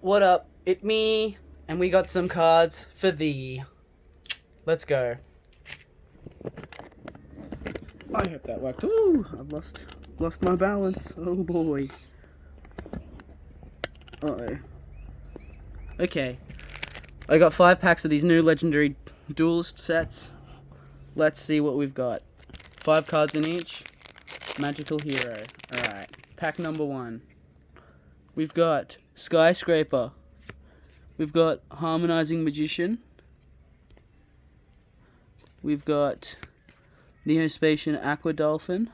What up? It me, and we got some cards for thee. Let's go. I hope that worked. Ooh, I've lost my balance. Oh boy. Uh-oh. Okay. I got 5 packs of these new legendary duelist sets. Let's see what we've got. 5 cards in each. Magical hero. Alright. Pack number 1. We've got Skyscraper. We've got Harmonizing Magician. We've got Neospatian Aqua Dolphin.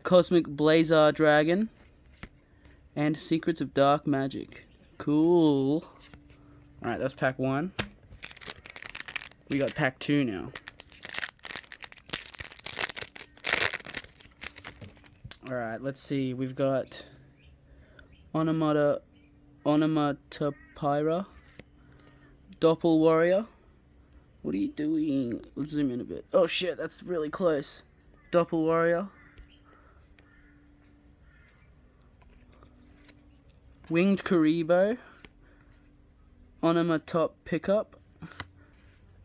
Cosmic Blazar Dragon. And Secrets of Dark Magic. Cool. Alright, that's pack 1. We got pack 2 now. Alright, let's see. We've got Onomatopyra, Doppel Warrior. What are you doing? Let's zoom in a bit. Oh shit, that's really close. Doppel Warrior. Winged Karibo. Onomatop Pickup.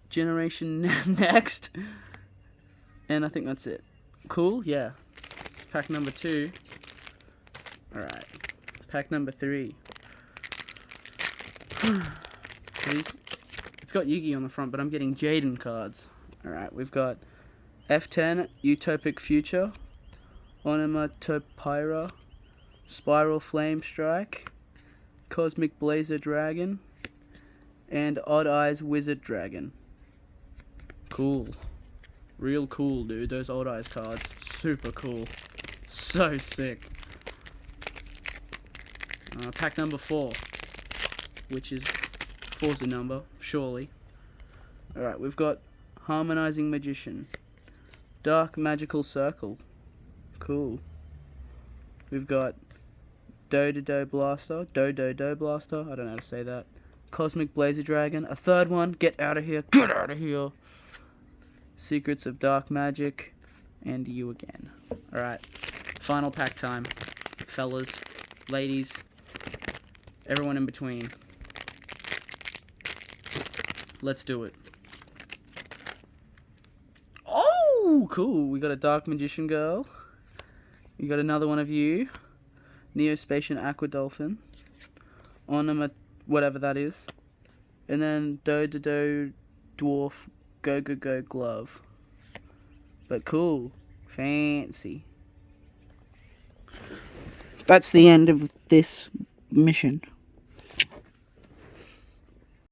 Generation Next. And I think that's it. Cool? Yeah. Pack number 2. Alright. Pack number 3. It's got Yugi on the front, but I'm getting Jaden cards. Alright, we've got F10, Utopic Future, Onomatopyra, Spiral Flame Strike, Cosmic Blazer Dragon, and Odd Eyes Wizard Dragon. Cool. Real cool, dude. Those Odd Eyes cards. Super cool. So sick. Pack number 4. Which is 4's a number, surely. Alright, we've got Harmonizing Magician. Dark Magical Circle. Cool. We've got Do Blaster. Do Blaster. I don't know how to say that. Cosmic Blazer Dragon. A 3rd one. Get out of here. Get out of here. Secrets of Dark Magic. And you again. Alright. Final pack time. Fellas. Ladies. Everyone in between. Let's do it. Oh, cool. We got a Dark Magician Girl. We got another one of you. Neospatian Aqua Dolphin. Whatever that is. And then Do Dwarf Go Glove. But cool. Fancy. That's the end of this mission.